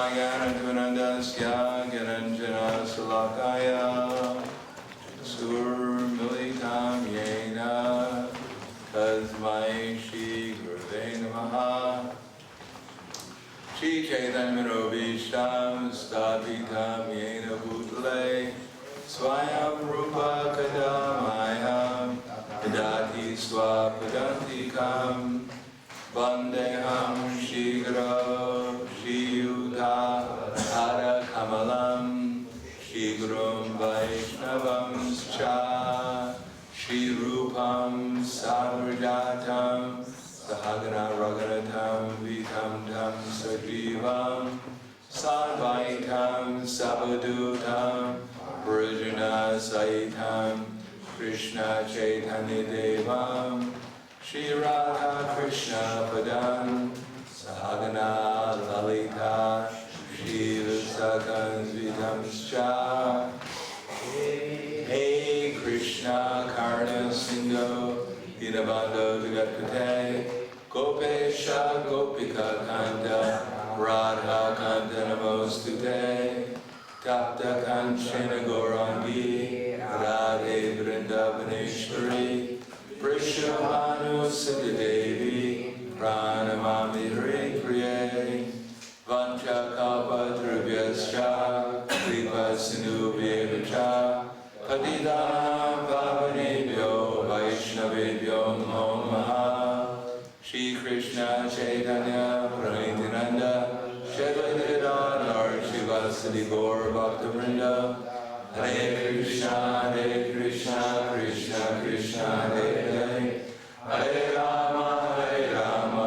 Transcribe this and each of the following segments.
Prahladananda Gananjana Salakaya Surmilitam Yena Tasmai Shri Gurave Namaha Shri Chaitanya Manobhishtam Sthapitam Yena Bhutale Swayam Rupa Kadamayam Vidati Swapadantikam Vandeham Shigro Shiyudha Hara Kamalam Shigrum Vaishnavam Scha Shri Rupam Savarjatam Sahagana Raganatam Vitam Tam Sajivam Sadvaitam Savadutam Vrajana Saitam Krishna Chaitanya Devam Shri Radha Krishna Padam Sahagana Lalita Shri Visakan Vitam Scha Hey Krishna Karna Sindhu Dinabando Jagatpate Gopesha Gopika Kanta Radha Kanta Namostute Tapta Kanchana Gaurangi Radhe Vrindavaneshwari Prishabhanu Siddhadevi Pranamami Hare Priye Vancha Kalpa Drubhyascha Kripa Sindhu Vyevacha Patidanam Pavanebhyo Vaishnavebhyo Namo Namaha Shri Krishna Chaitanya Pranitinanda Shadvaidadar Shivasadi Gaur Bhaktivinoda Hare Krishna, Krishna Krishna, Hare Hare, Hare Rama, Rama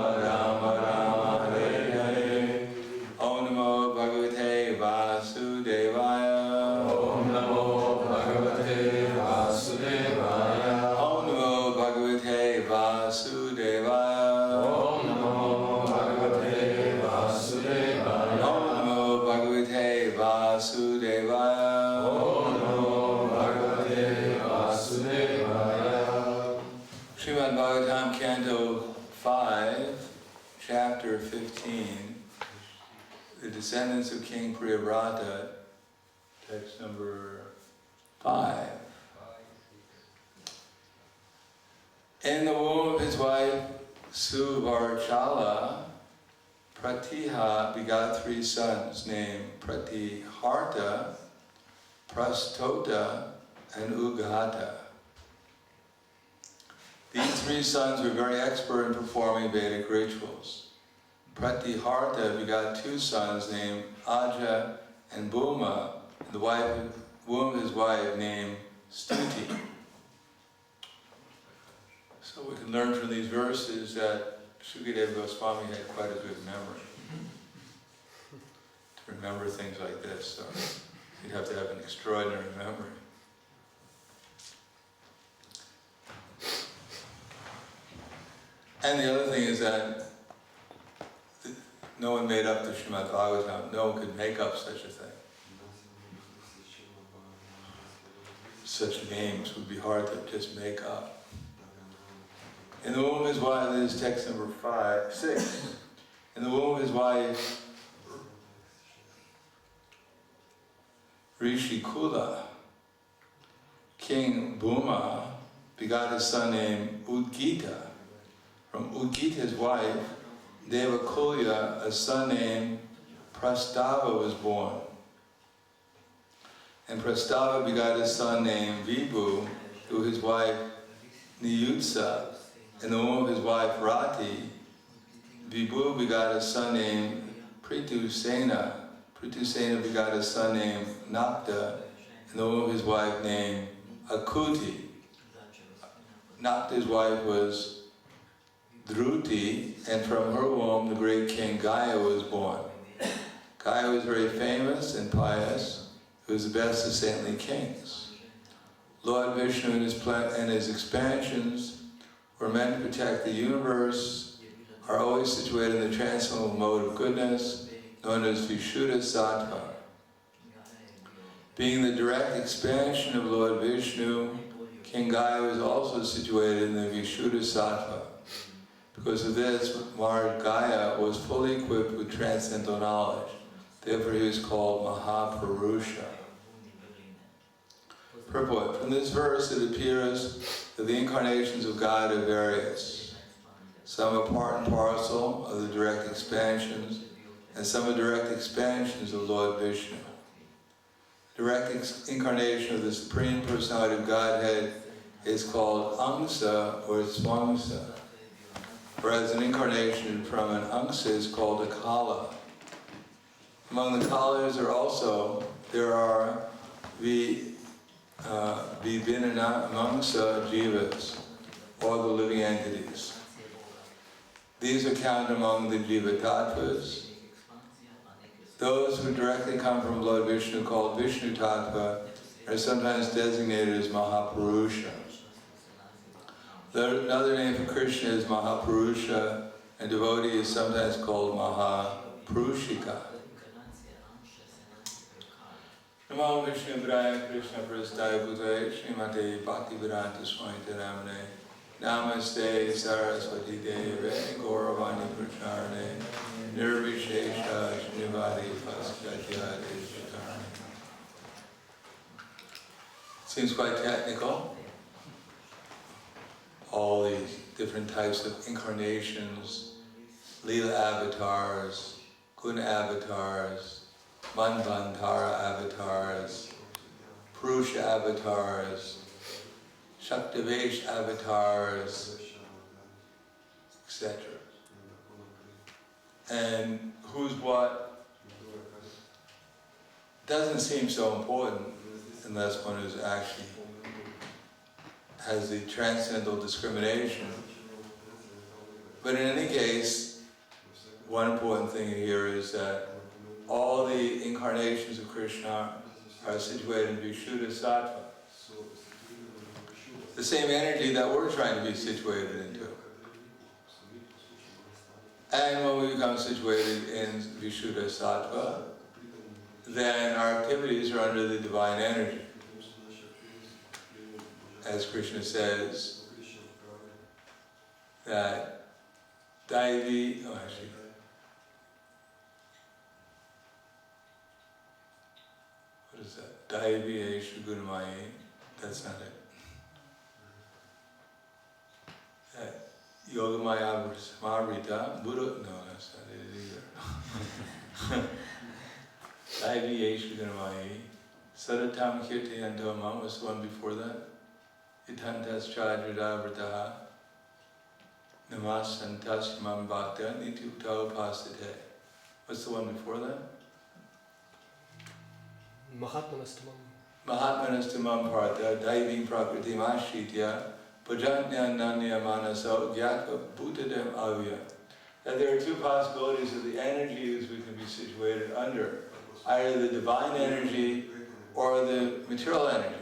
Rama, Hare Hare. Om Namo Bhagavate Vasudevaya. Om Namo Bhagavate Vasudevaya. Om Namo Bhagavate Vasudevaya. Om Namo Bhagavate Vasudevaya. Om Namo Bhagavate Vasudevaya. Srimad Bhagavatam, Canto 5, Chapter 15, the descendants of King Priyavrata, text number 5. In the womb of his wife Suvarchala, Pratiha begot 3 sons named Pratiharta, Prastota, and Ugata. These 3 sons were very expert in performing Vedic rituals. Pratiharta begot 2 sons named Aja and Bhuma, and the womb of his wife named Stuti. So we can learn from these verses that Sukadeva Goswami had quite a good memory to remember things like this. So you'd have to have an extraordinary memory. And the other thing is that no one made up the Srimad Bhagavatam. No one could make up such a thing. Such names would be hard to just make up. In the womb of his wife, this is text number 6. In the womb of his wife, Rishikula, King Bhuma begot a son named Udgita. From Udgita's wife, Devakulya, a son named Prastava was born. And Prastava begot a son named Vibhu through his wife Niyutsa. In the womb of his wife Rati, Vibhu begot a son named Pritusena. Pritusena begot a son named Nakta. In the womb of his wife named Akuti. Nakta's wife was Dhruti, and from her womb the great king Gaya was born. Gaya was very famous and pious. He was the best of saintly kings. Lord Vishnu and his expansions were meant to protect the universe, are always situated in the transcendental mode of goodness, known as Vishuddha Sattva. Being the direct expansion of Lord Vishnu, King Gaya was also situated in the Vishuddha Sattva. Because of this, Lord Gaya was fully equipped with transcendental knowledge. Therefore he was called Mahapurusha. Purport. From this verse it appears that the incarnations of God are various. Some are part and parcel of the direct expansions, and some are direct expansions of Lord Vishnu. Direct incarnation of the Supreme Personality of Godhead is called Angsa or Swamsa, whereas an incarnation from an Angsa is called a Kala. Among the Kalas there are Vibhinana Mangsa Jivas, or the living entities. These are counted among the Jiva Tattvas. Those who directly come from Lord Vishnu, called Vishnu Tattva, are sometimes designated as Mahapurusha. Another name for Krishna is Mahapurusha, and devotee is sometimes called Mahapurushika. Namo Vishnu Graya Krishna Prasthaya Bhutaya Srimate Bhaktivedanta Swami Namane Namaste Saraswati Deve Gauravani Pracharane Nirvishesha Shnivadi Paskatyade Shikarane. Seems quite technical. All these different types of incarnations, Leela avatars, Guna avatars, Manvantara avatars, Purusha avatars, Shaktivesh avatars, etc. And who's what doesn't seem so important unless one is actually has the transcendental discrimination. But in any case, one important thing here is that all the incarnations of Krishna are situated in Vishuddha Sattva. The same energy that we're trying to be situated into. And when we become situated in Vishuddha Sattva, then our activities are under the divine energy. As Krishna says, that Daivi, what is that? Daivi Eshu Gunamayi, that's not it. That Yogamaya Samarita, Buddha, no, that's not it either. Daivi Eshu Gunamayi, Sadatam Kirtayanto Mam, what's the one before that? Itantas Chajrada Vrataha, Namasantas Mam Bhakta, Nityukta Upasate. What's the one before that? Mahatmanastamam Partha, Daivim Prakriti Mashitya, Pajantya Nanya Manaso, Gyatva Bhutadam Avya. That there are two possibilities of the energies we can be situated under, either the divine energy or the material energy.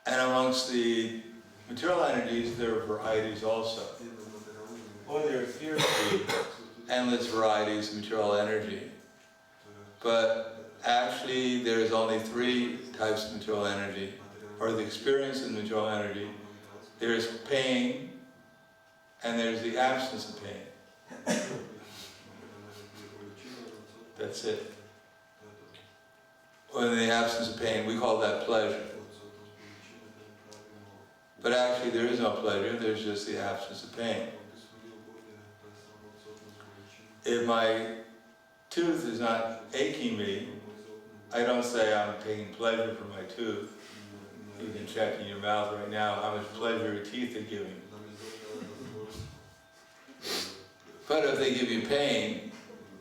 And amongst the material energies, there are varieties also. Well, there appear to be endless varieties of material energy. But actually, there's only three types of material energy, or the experience of material energy. There's pain, and there's the absence of pain. That's it. Well, in the absence of pain, we call that pleasure. But actually there is no pleasure, there's just the absence of pain. If my tooth is not aching me, I don't say I'm taking pleasure from my tooth. You can check in your mouth right now how much pleasure your teeth are giving. But if they give you pain,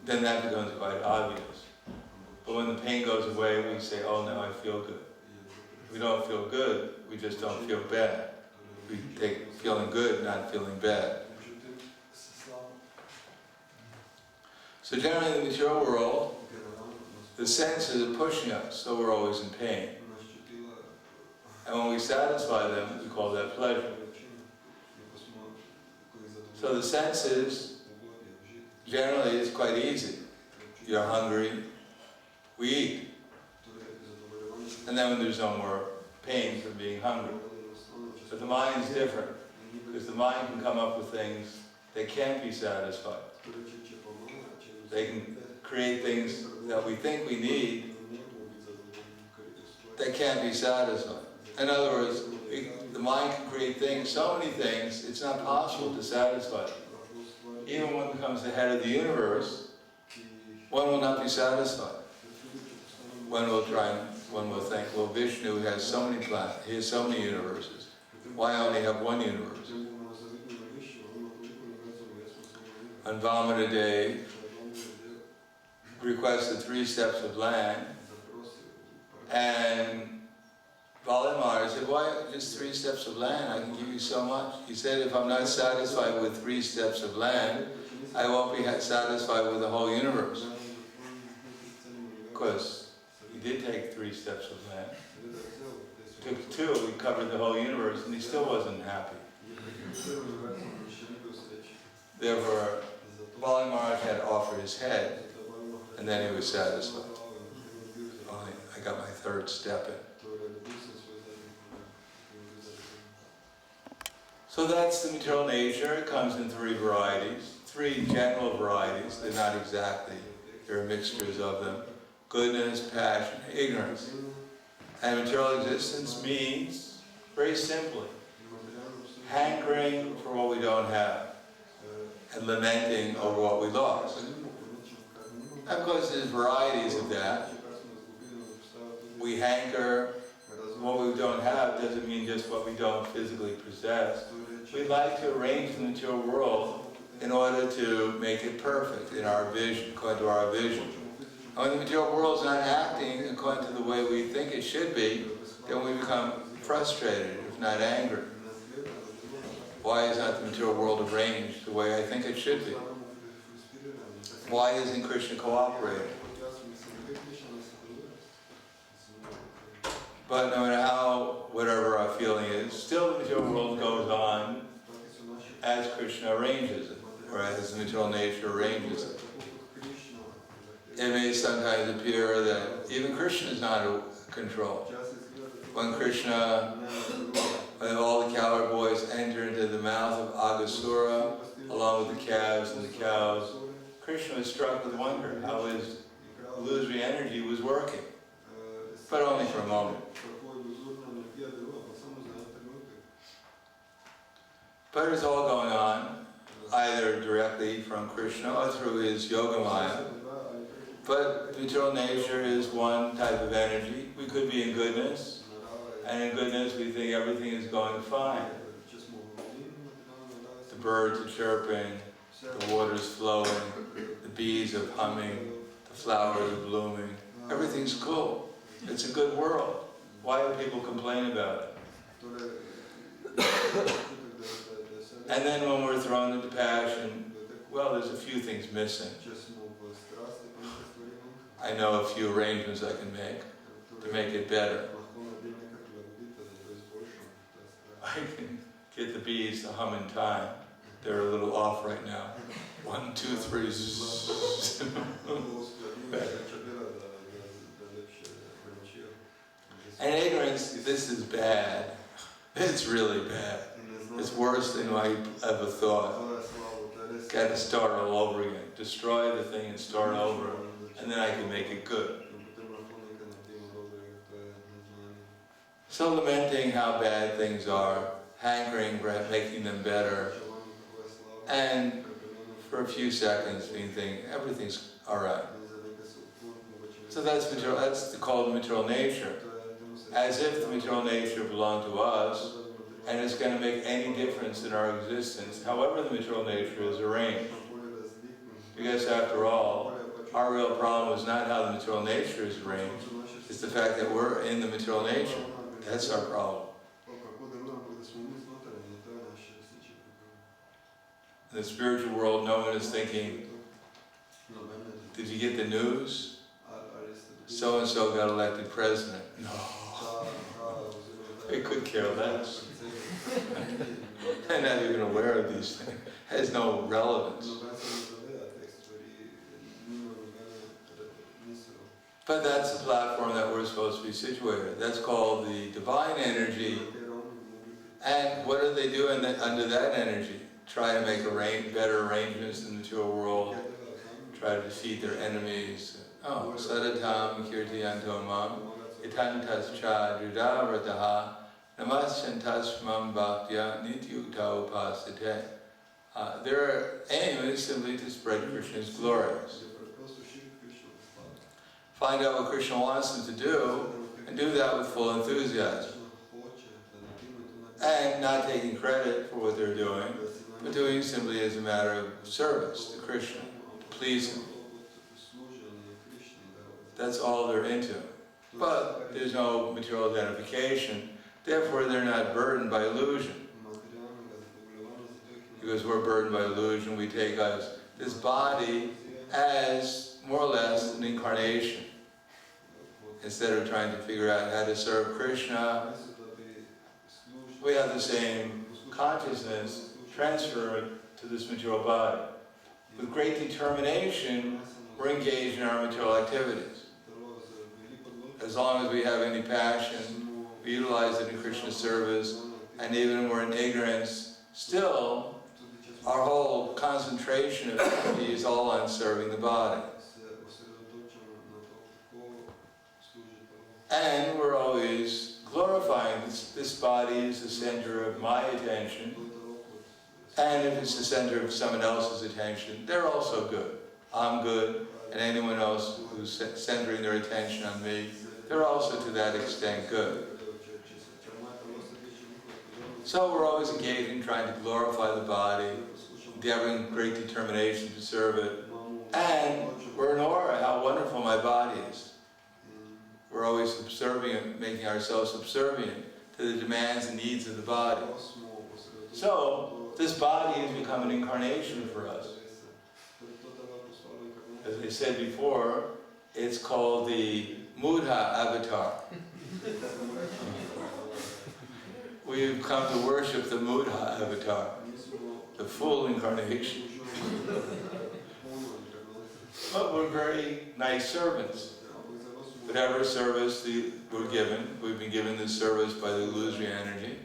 then that becomes quite obvious. But when the pain goes away, we say, oh, now I feel good. If we don't feel good, we just don't feel bad. We take feeling good, not feeling bad. So generally in the material world, the senses are pushing us, so we're always in pain. And when we satisfy them, we call that pleasure. So the senses, generally it's quite easy. You're hungry, we eat. And then when there's no more pain from being hungry. But the mind is different, because the mind can come up with things that can't be satisfied. They can create things that we think we need that can't be satisfied. In other words, the mind can create things, so many things, it's not possible to satisfy. Even when it becomes the head of the universe, one will not be satisfied. One will think, well, Vishnu has so many planets, he has so many universes. Why only have one universe? On Vamana Day, requested 3 steps of land, and Valimar said, why just 3 steps of land? I can give you so much. He said, if I'm not satisfied with 3 steps of land, I won't be satisfied with the whole universe. Because he did take 3 steps of land. Took 2, he covered the whole universe, and he still wasn't happy. Therefore, Bali Maharaj had offered his head, and then he was satisfied. Finally, I got my 3rd step in. So that's the material nature. It comes in 3 varieties, 3 general varieties. They're not exactly, there are mixtures of them. Goodness, passion, ignorance. And material existence means, very simply, hankering for what we don't have and lamenting over what we lost. Of course, there's varieties of that. We hanker, what we don't have doesn't mean just what we don't physically possess. We'd like to arrange the material world in order to make it perfect in our vision, according to our vision. And when the material world is not acting according to the way we think it should be, then we become frustrated, if not angry. Why is not the material world arranged the way I think it should be? Why isn't Krishna cooperating? But no matter how, whatever our feeling is, still the material world goes on as Krishna arranges it, or as the material nature arranges it. It may sometimes appear that even Krishna is not in control. When all the cowherd boys enter into the mouth of Aghasura, along with the calves and the cows, Krishna was struck with wonder how his illusory energy was working, but only for a moment. But it's all going on, either directly from Krishna or through his Yogamaya. But material nature is one type of energy. We could be in goodness, and in goodness we think everything is going fine. The birds are chirping, the water's flowing, the bees are humming, the flowers are blooming. Everything's cool. It's a good world. Why do people complain about it? And then when we're thrown into passion, well, there's a few things missing. I know a few arrangements I can make to make it better. I can get the bees to hum in time. They're a little off right now. 1, 2, 3, zzz. And ignorance, this is bad. It's really bad. It's worse than I ever thought. Got to start all over again. Destroy the thing and start over, and then I can make it good. So lamenting how bad things are, hankering for making them better, and for a few seconds being thinking everything's all right. So that's material. That's called material nature, as if the material nature belonged to us, and it's going to make any difference in our existence, however the material nature is arranged. Because after all, our real problem is not how the material nature is arranged, it's the fact that we're in the material nature. That's our problem. In the spiritual world, no one is thinking, did you get the news? So-and-so got elected president. No. They could care less. They're not even aware of these things. It has no relevance. But that's the platform that we're supposed to be situated. That's called the divine energy. And what are they doing under that energy? Try to make better arrangements in the material world. try to defeat their enemies. Oh, sadatam kirtiyanto mam, itantas cha judavrataha, namasyantas mam bhaktya nityukta upasate. Their aim is simply to spread Krishna's glories. Find out what Krishna wants them to do, and do that with full enthusiasm. And not taking credit for what they're doing, but doing simply as a matter of service to Krishna, to please him. That's all they're into. But there's no material identification, therefore they're not burdened by illusion. Because we're burdened by illusion, we take this body as more or less an incarnation. Instead of trying to figure out how to serve Krishna, we have the same consciousness transferred to this material body. With great determination, we're engaged in our material activities. As long as we have any passion, we utilize it in Krishna's service, and even when we're in ignorance, still, our whole concentration of energy is all on serving the body. And we're always glorifying this body is the center of my attention, and if it's the center of someone else's attention, they're also good. I'm good, and anyone else who's centering their attention on me, they're also to that extent good. So we're always engaged in trying to glorify the body, endeavoring great determination to serve it, and we're in awe at how wonderful my body is. We're always subservient, making ourselves subservient to the demands and needs of the body. So, this body has become an incarnation for us. As I said before, it's called the Mudha avatar. We've come to worship the Mudha avatar, the full incarnation. But we're very nice servants. Whatever service we're given, we've been given this service by the illusory energy,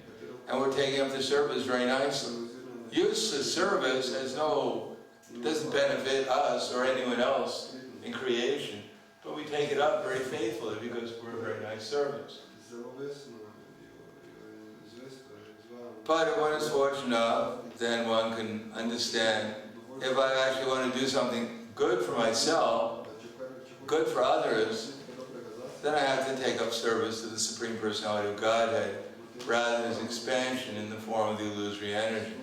and we're taking up the service very nicely. Useless service doesn't benefit us or anyone else in creation, but we take it up very faithfully because we're a very nice servants. But if one is fortunate enough, then one can understand, if I actually want to do something good for myself, good for others, then I have to take up service to the Supreme Personality of Godhead, rather than its expansion in the form of the illusory energy.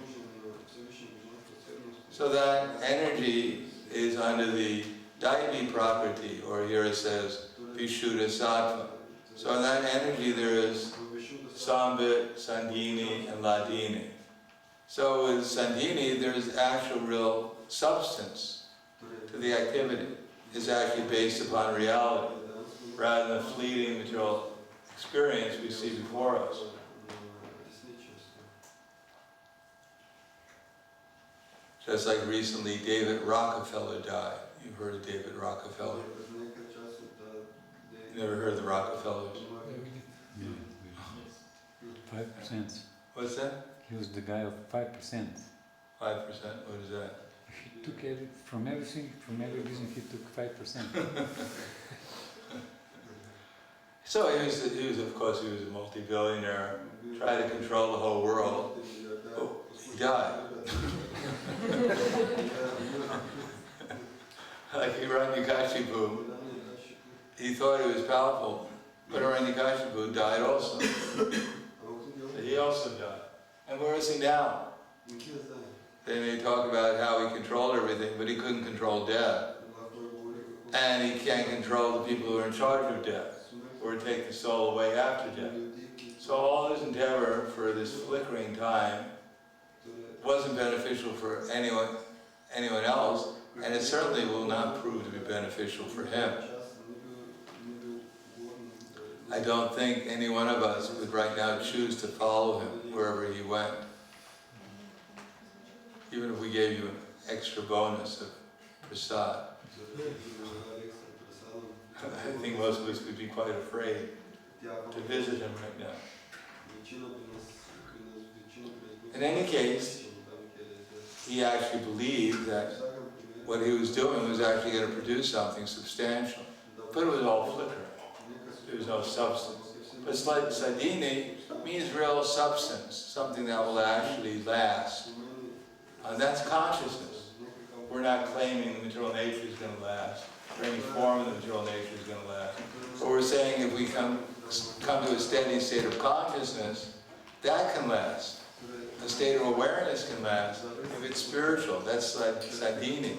So that energy is under the Daivi property, or here it says, Vishuddha Sattva. So in that energy there is Sambit, Sandhini, and Ladini. So with Sandhini there is actual real substance to the activity. It's actually based upon reality, rather than the fleeting material experience we see before us. Just like recently, David Rockefeller died. You've heard of David Rockefeller? You never heard of the Rockefellers? 5%. What's that? He was the guy of 5%. 5%? What is that? He took from every reason he took 5%. So he was of course, he was a multi-billionaire, tried to control the whole world. Oh, he died. Like Hiranyakashipu, he thought he was powerful, but Hiranyakashipu died also. He also died. And where is he now? They may talk about how he controlled everything, but he couldn't control death. And he can't control the people who are in charge of death, or take the soul away after death. So all his endeavor for this flickering time wasn't beneficial for anyone else, and it certainly will not prove to be beneficial for him. I don't think any one of us would right now choose to follow him wherever he went. Even if we gave you an extra bonus of prasad. I think most of us would be quite afraid to visit him right now. In any case, he actually believed that what he was doing was actually going to produce something substantial. But it was all flickering. There was no substance. But Sadhini means real substance, something that will actually last. And that's consciousness. We're not claiming the material nature is going to last, or any form of the material nature is going to last. But we're saying if we come to a steady state of consciousness, that can last. A state of awareness can last. If it's spiritual, that's like Sadhini.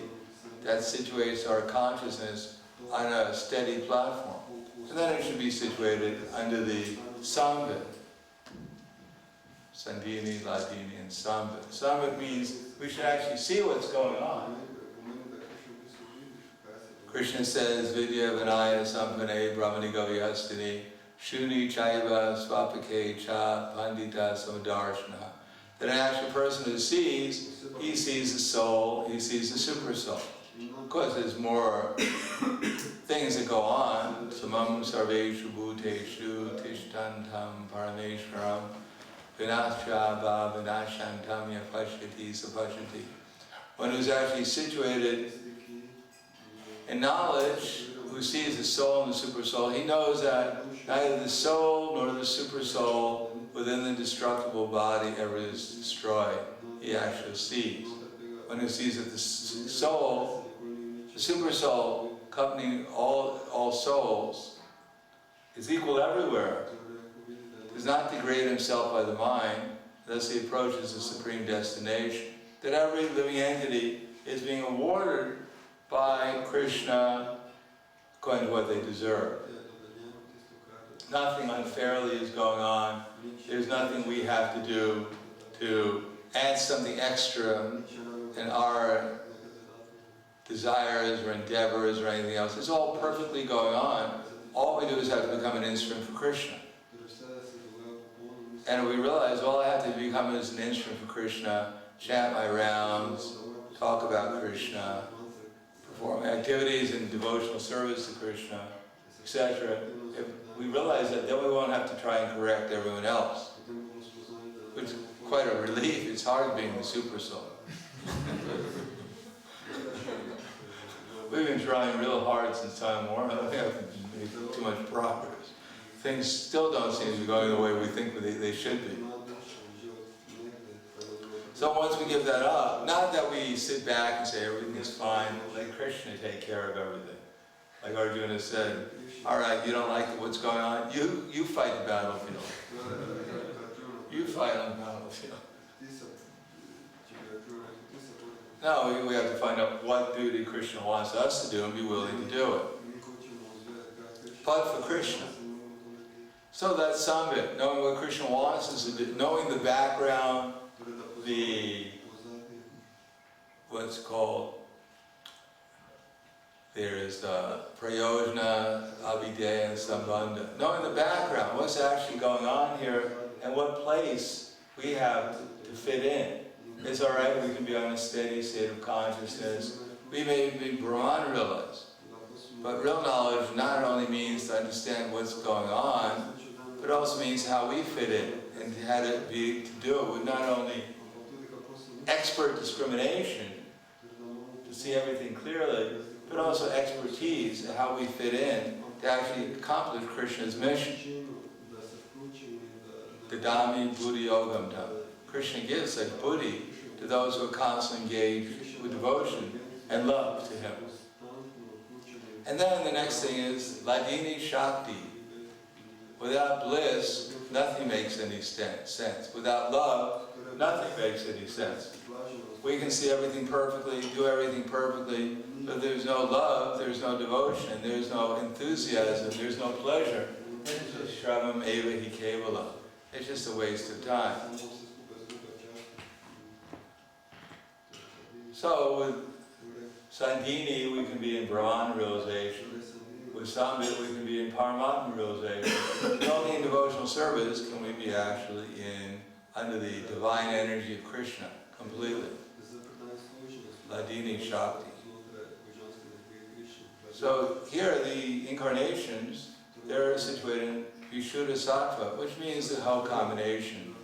That situates our consciousness on a steady platform. And then it should be situated under the Sambit. Sandhini, Ladini, and Sambit. Sambit means we should actually see what's going on. Krishna says, Vidya Vinaya Sampane Brahmani Gavyastini Shuni Chaiva Swapake Cha Pandita Samadarshana. That an actual person who sees, he sees the soul, he sees the super soul. Of course, there's more things that go on. Samam Sarveshu Bhuteshu Tishtantam Parameshwaram Vinashya Vinashantam Yapashati Sapashati. One who's actually situated in knowledge, who sees the soul and the super soul, he knows that neither the soul nor the super soul within the destructible body ever is destroyed. He actually sees. One who sees that the soul, the super soul, accompanying all souls, is equal everywhere, does not degrade himself by the mind, thus he approaches the supreme destination. That every living entity is being awarded by Krishna according to what they deserve. Nothing unfairly is going on. There's nothing we have to do to add something extra in our desires or endeavors or anything else. It's all perfectly going on. All we do is have to become an instrument for Krishna. And we realize all I have to become is an instrument for Krishna, chant my rounds, talk about Krishna, perform activities in devotional service to Krishna, etc. If we realize that, then we won't have to try and correct everyone else, which is quite a relief. It's hard being the super soul. We've been trying real hard since time warned. We haven't made too much progress. Things still don't seem to be going the way we think they should be. So once we give that up, not that we sit back and say everything is fine, let Krishna take care of everything. Like Arjuna said, all right, you don't like what's going on, you fight the battlefield. You fight on the battlefield. No, we have to find out what duty Krishna wants us to do and be willing to do it. But for Krishna. So that's Sambit, knowing what Krishna wants us to do, knowing the background, what's called, there is Prayojana, Abhideya, and Sambandha. Knowing the background, what's actually going on here, and what place we have to fit in. It's alright, we can be on a steady state of consciousness. We may be Brahman realized. But real knowledge not only means to understand what's going on, but also means how we fit in, and how to do it with not only expert discrimination, to see everything clearly, but also expertise in how we fit in to actually accomplish Krishna's mission. Dadami buddhi yogam tam. Krishna gives like buddhi to those who are constantly engaged with devotion and love to him. And then the next thing is Ladini Shakti. Without bliss, nothing makes any sense. Without love, nothing makes any sense. We can see everything perfectly, do everything perfectly, but there's no love, there's no devotion, there's no enthusiasm, there's no pleasure. It's just shravam eva hi kevala. It's just a waste of time. So with Sandhini, we can be in Brahman realization. With Sambit, we can be in Paramatma realization. But only in devotional service can we be actually under the divine energy of Krishna, completely. Ladini Shakti. So here the incarnations, they're situated in Vishuddha Sattva, which means the whole combination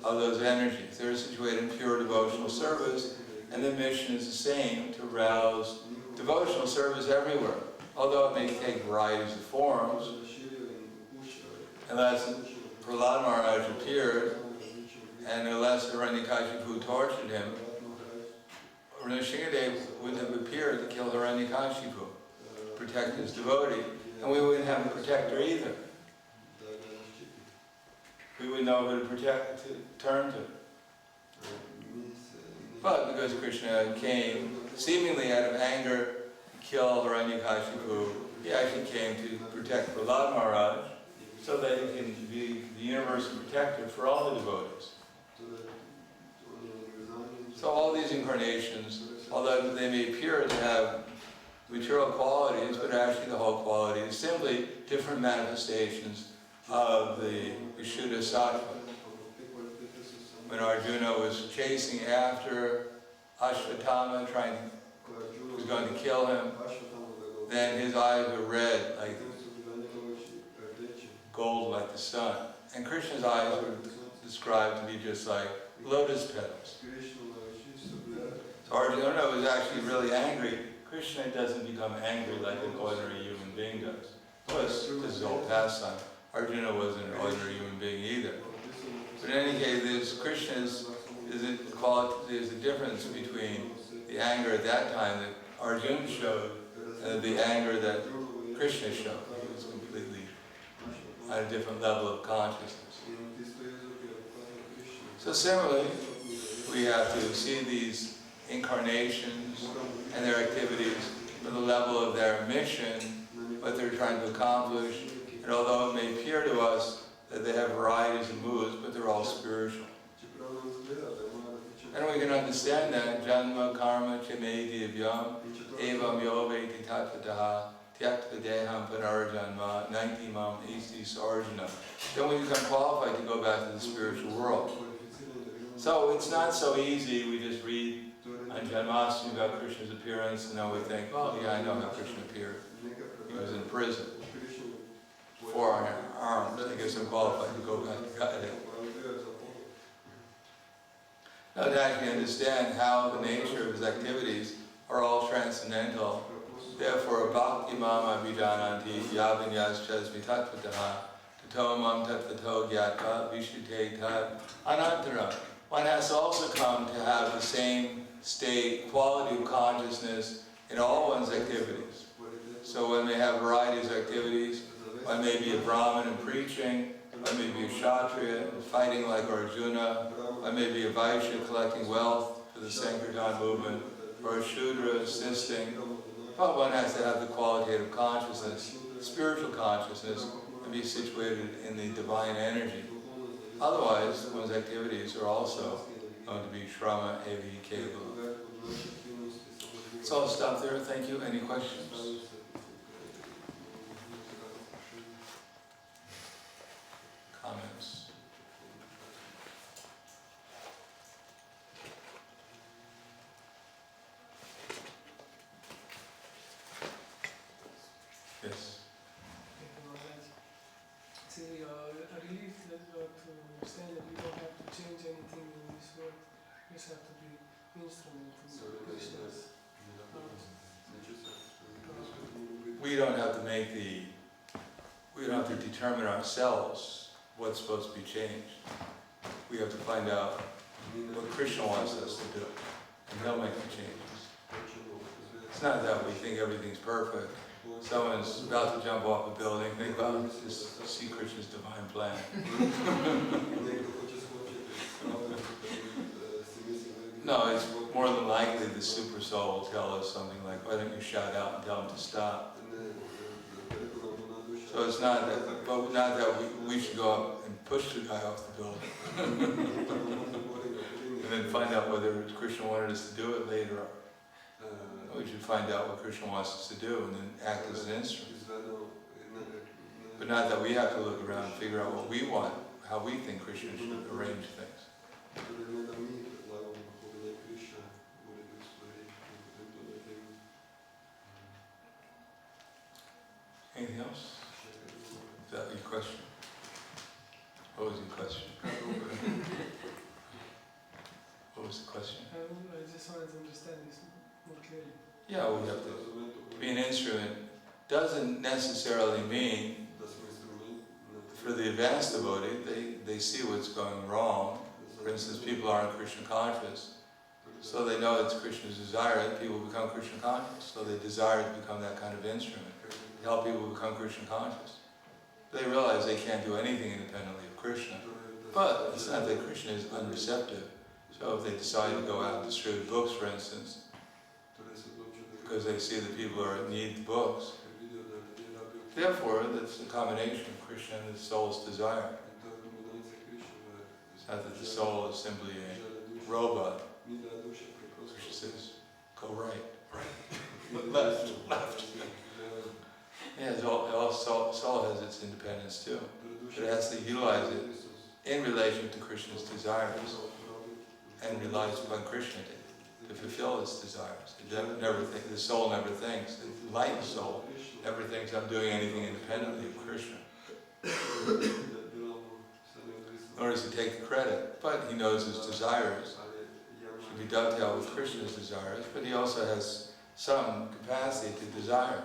of those energies. They're situated in pure devotional service, And the mission is the same, to arouse devotional service everywhere. Although it may take varieties of forms, unless Prahlad Maharaj appeared, and unless Hiranyakashipu tortured him, Nrsimhadev wouldn't have appeared to kill Hiranyakashipu, protect his devotee, and we wouldn't have a protector either. We would know who to protect, to turn to. But because Krishna came seemingly out of anger to kill Hiranyakashipu, he actually came to protect Prahlad Maharaj, so that he can be the universal protector for all the devotees. So all these incarnations, although they may appear to have material qualities, but actually the whole quality is simply different manifestations of the Vishuddha Sattva. When Arjuna was chasing after Ashvatthama, was going to kill him, then his eyes were red, like gold like the sun. And Krishna's eyes were described to be just like lotus petals. So Arjuna was actually really angry. Krishna doesn't become angry like an ordinary human being does. Plus, this is all pastime. Arjuna wasn't an ordinary human being either. But in any case, there's a difference between the anger at that time that Arjuna showed and the anger that Krishna showed. He was completely at a different level of consciousness. So similarly, we have to see these incarnations and their activities from the level of their mission, what they're trying to accomplish, and although it may appear to us that they have varieties of moods, but they're all spiritual. And we can understand that janma karma chame divyam evam yoveti tattvataha tyaktva deham panarajanma naintimam esti sarjana. Then we become qualified to go back to the spiritual world. So it's not so easy. We just read on Janmashtami about Krishna's appearance, and then we think, oh yeah, I know how Krishna appeared. He was in prison. 4 arms. I guess I'm qualified to go back to Godhead. Now to actually understand how the nature of his activities are all transcendental. Therefore, bhakti mama vijananti yavinyas chasmi tattvataha tato mam tattvato gyatva vishuddhe tad anantara. One has to also come to have the same state, quality of consciousness in all one's activities. So one may have varieties of activities. One may be a Brahmin and preaching. One may be a Kshatriya fighting like Arjuna. One may be a Vaishya collecting wealth for the Sankirtan movement, or a Shudra assisting. But one has to have the qualitative consciousness, spiritual consciousness, and be situated in the divine energy. Otherwise, one's activities are also going to be Shrama, Evi, Kevala. So I'll stop there. Thank you. Any questions? Comments? Yes. It's a relief to understand that you don't have to change anything in this world. You just have to be instrument in Krishna's We don't have to we don't have to determine ourselves what's supposed to be changed. We have to find out what Krishna wants us to do, and he'll make the changes. It's not that we think everything's perfect. Someone's about to jump off a building, think about just see Krishna's divine plan. No, it's more than likely the super soul will tell us something like, why don't you shout out and tell him to stop? So it's not that, but not that we should go up and push the guy off the building. And then find out whether Krishna wanted us to do it later on. We should find out what Krishna wants us to do and then act as an instrument. But not that we have to look around and figure out what we want, how we think Krishna should arrange things. Anything else? Is that your question? What was your question? What was the question? I just wanted to understand this more clearly. Yeah, we have to be an instrument. Doesn't necessarily mean for the advanced devotee, they see what's going wrong. For instance, people aren't Krishna conscious, so they know it's Krishna's desire that people become Krishna conscious. So they desire to become that kind of instrument, to help people become Krishna conscious. They realize they can't do anything independently of Krishna. But it's not that Krishna is unreceptive. So if they decide to go out and distribute books, for instance, because they see that people are in need of books, therefore it's a combination of Krishna and the soul's desire. It's not that the soul is simply a robot. Krishna says, go right, left. Yeah, soul has its independence too, but it has to utilize it in relation to Krishna's desires and relies upon Krishna to fulfill its desires. The soul never thinks, the enlightened soul never thinks I'm doing anything independently of Krishna. Nor does he take the credit, but he knows his desires should be dovetailed with Krishna's desires, but he also has some capacity to desire.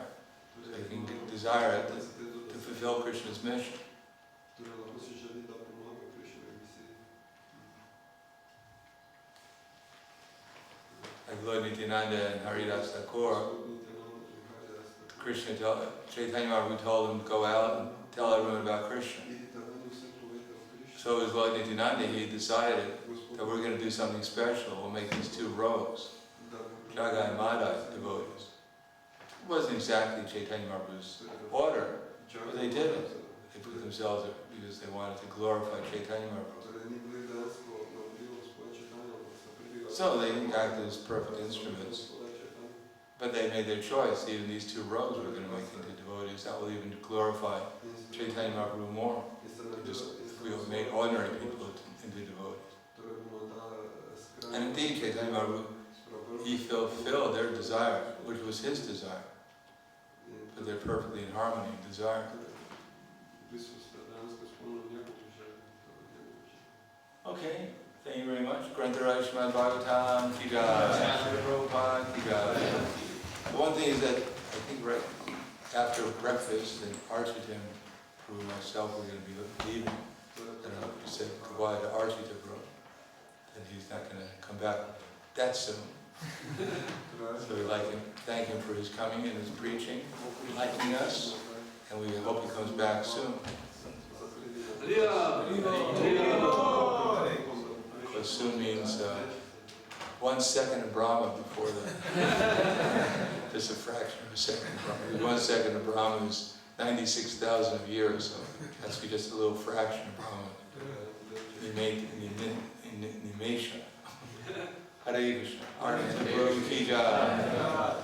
So he can desire it to fulfill Krishna's mission. Like Lord Nityananda and Haridas Thakur, Chaitanya Mahaprabhu told him to go out and tell everyone about Krishna. So as Lord Nityananda, he decided that we're going to do something special. We'll make these two rows, Jagai and Madai devotees. It wasn't exactly Chaitanya Mahaprabhu's order, but they did it. They put themselves there because they wanted to glorify Chaitanya Mahaprabhu. So they acted as perfect instruments, but they made their choice. Even these two rows we're going to make into devotees. That will even glorify Chaitanya Mahaprabhu more. Just we have made ordinary people into devotees. And indeed, Chaitanya Mahaprabhu, he fulfilled their desire, which was his desire. But they're perfectly in harmony in desire. Okay, thank you very much. Grantaraj Srimad Bhagavatam, Ki Jai, Srila Prabhupada, Ki Jai. The one thing is that I think right after breakfast, and Archita and Prabhu and myself we're going to be leaving. I don't know if you said goodbye to Archita Prabhu, and he's not going to come back that soon. So we'd like to thank him for his coming and his preaching, liking us, and we hope he comes back soon. Because soon means 1 second of Brahma before the... Just a fraction of a second of Brahma. 1 second of Brahma is 96,000 years, so that's just a little fraction of Brahma. Nimesha. Hare Krishna. Ki Jai.